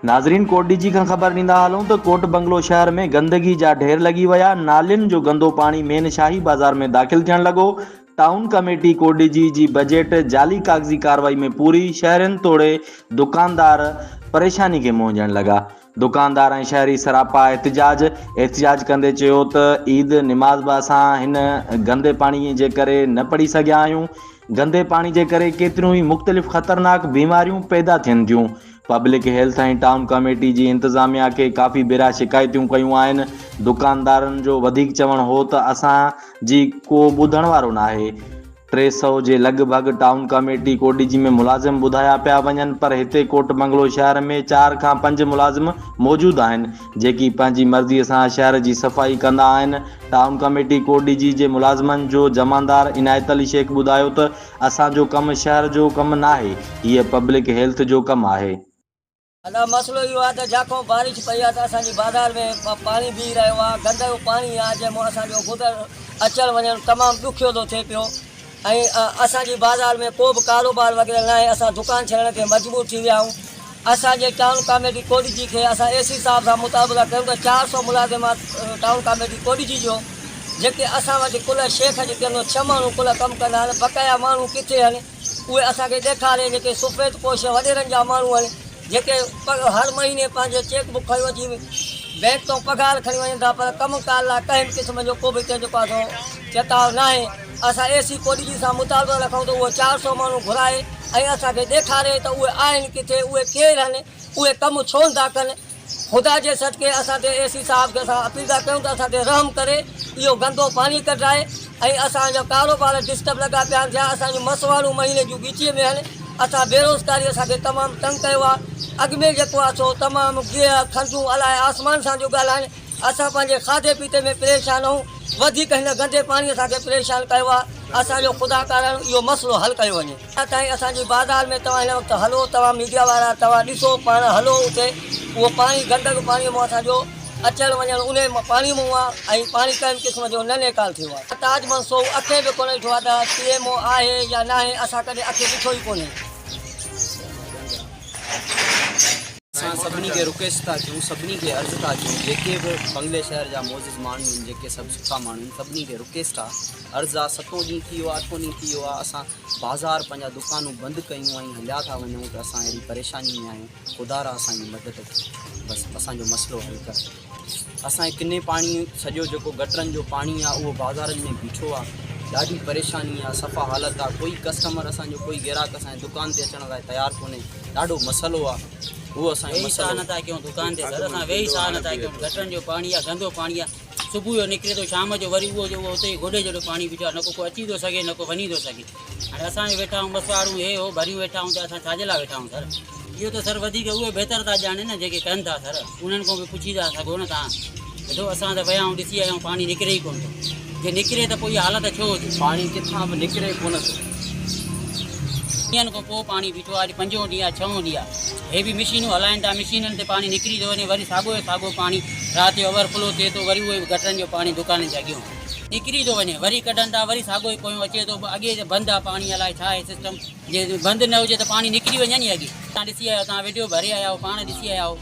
नाज़रीन, कोट डीजी खां ख़बर ॾींदा हलूं तो कोट बंगलो शहर में गंदगी जा ढेर लगी विया। नालियुनि जो गंदो पानी मेन शाही बाज़ार में दाख़िल थियण लॻो। टाउन कमेटी कोट डीजी जी बजट जाली कागज़ी कार्रवाई में पूरी। शहरनि तोड़े दुकानदार परेशानी के मुंहुं ॾियण लॻा। दुकानदार ऐं शहरी सरापा एहतिजाज कंदे चयो त ईद निमाज़ बि असां हिन गंदे पाणीअ जे करे न पढ़ी सघिया आहियूं। गंदे पानी जे करे केतिरियूं ई मुख़्तलिफ़ ख़तरनाक बीमारियूं पैदा थियनि थियूं। पब्लिक हेल्थ ऐं टाउन कमेटी जी इंतज़ामिया के काफ़ी भेरा शिकायतूं कयूं आहिनि। दुकानदारनि जो वधीक चवणु हो त असांजी को ॿुधण वारो न आहे। 300 जे लॻभॻि टाउन कमेटी कोट डीजी में मुलाज़िम ॿुधाया पिया वञनि, पर हिते कोट बंगलो शहर में 4 खां 5 मुलाज़िम मौजूदु आहिनि जेकी पंहिंजी मर्ज़ीअ सां शहर जी सफ़ाई कंदा आहिनि। टाउन कमेटी कोट डीजी जे मुलाज़िमनि जो जमानदार इनायत अली शेख ॿुधायो त असांजो कमु शहर जो कमु न आहे, हीअ पब्लिक हेल्थ जो कमु आहे। अदा मसलो इहो आहे त जाको बारिश पई आहे त असांजी बाज़ार में पाणी बीह रहियो आहे। गंदो पाणी आहे जंहिंमां असांजो गुज़र अचणु वञणु तमामु ॾुखियो थो थिए पियो ऐं असांजी बाज़ार में को बि कारोबार वग़ैरह न आहे। असां दुकान छॾण ते मजबूर थी विया आहियूं। असांजे टाउन कमेटी कोट डीजी खे असां एसी साहब सां मुताबिक़ कयूं त 400 मुलाज़िमात टाउन कमेटी कोट डीजी जो जेके असां वटि कुल शेख जेके 6 माण्हू कुल कमु कंदा आहिनि। बक़ाया माण्हू किथे आहिनि उहे असांखे ॾेखारे। जेके सफ़ेद पोश वॾेरनि जा माण्हू आहिनि जेके हर महीने पंहिंजे चेकबुक खणी अची बैंक तो पघार खणी वञनि था, पर कमुकार लाइ कंहिं क़िस्म जो को बि कंहिंजो पासो चेताव न आहे। असां एसी कोट डीजी सां मुताबिक़ रखूं त उहो 400 माण्हू घुराए ऐं असांखे ॾेखारे त उहे आहिनि किथे, उहे केरु आहिनि, उहे कमु छो नथा कनि। ख़ुदा जे सदके असां ते एसी साहब खे असां अपील था कयूं त असां ते रहम करे इहो गंदो पाणी कढाए ऐं असांजा कारोबार डिस्टर्ब लॻा पिया थिया। असांजूं मसवाड़ूं महीने जूं ॻीचीअ में आहिनि। असां बेरोज़गारी असांखे तमामु तंग कयो आहे। अॻु में जेको आहे सो तमामु गिह खंजूं अलाए आसमान सां जो ॻाल्हाइनि। असां पंहिंजे खाधे पीते में परेशान आहियूं, वधीक हिन गंदे पाणी असांखे परेशान कयो आहे। असांजो ख़ुदा कारण इहो मसइलो हल कयो वञे। ताईं असांजी बाज़ार में तव्हां हिन वक़्तु हलो, तव्हां मीडिया वारा तव्हां ॾिसो पाण हलो उते उहो पाणी गंदग पाणीअ मां असांजो अचणु वञणु उन पाणी मां आहे ऐं पाणी कंहिं क़िस्म जो न नेकाल थियो आहे। ताज मनसो अखे बि कोन ॾिठो आहे त पीएमओ आहे या न आहे, असां कॾहिं अखे ॾिठो ई कोन्हे। सभी के रिक्वेस्ट था कयूं, सभी के अर्ज़ था कयूं, जेके भी बंगले शहर जा मोजिज़ माण्हू आहिनि, जेके सभु सुठा माण्हू आहिनि, सभिनी के रिक्वेस्ट आहे, अर्ज़ आहे। 7 ॾींहुं थी वियो आहे, 8 ॾींहुं थी वियो आहे, असां बाज़ार पंहिंजा दुकानूं बंदि कयूं ऐं हलिया था वञूं त असां अहिड़ी परेशानी में आहियूं। ख़ुदा रा असांजी मदद कयो, बसि असांजो मसइलो हल कर। असांजे किने पाणी सॼो जेको गटरनि जो पाणी आहे उहो बाज़ारनि में बीठो आहे। ॾाढी परेशानी आहे, सफ़ा हालत आहे। कोई कस्टमर असांजो, कोई ग्राहक असांजे दुकान ते अचण लाइ तयारु कोन्हे। ॾाढो मसइलो आहे उहो असांजो। वेही साह नथा कयूं दुकान ते, सर असां वेही साह नथा कयूं। गटरनि जो पाणी आहे, गंदो पाणी आहे। सुबुह जो निकिरे थो, शाम जो वरी उहो जो उते गोॾे जहिड़ो पाणी बीठो आहे। न को अची थो सघे, न को वञी थो सघे। हाणे असां वेठा आहियूं मसवाड़ूं हे हो भरियूं वेठा आहियूं त असां छाजे लाइ वेठा आहियूं सर। इहो त सर वधीक उहे बहितर था ॼाणनि न जेके कनि था सर। उन्हनि खां बि पुछी था सघो न तव्हां। ॾिठो असां त विया आहियूं, ॾिसी आया आहियूं, पाणी निकिरे ई कोन थो। जे निकिरे त पोइ इहा हालत छो हुजे। पाणी किथां बि निकिरे कोन थो। ॾींहंनि खां पोइ पाणी बीठो आहे। अॼु 5 ॾींहं आहे, 6 ॾींहं आहे। हे बि मशीनूं हलाइनि था, मशीननि ते पाणी निकिरी थो वञे, वरी साॻो साॻो पाणी राति जो ओवरफ्लो थिए थो, वरी उहे गटरनि जो पाणी दुकाननि जे अॻियां निकिरी थो वञे, वरी कढनि था, वरी साॻो ई पोयों अचे थो। अॻे बंदि आहे पाणी, अलाए छा आहे सिस्टम। जे बंदि न हुजे त पाणी निकिरी वञे नी अॻे। तव्हां ॾिसी आया, तव्हां वीडियो भरे आया हो, पाण ॾिसी आया हो।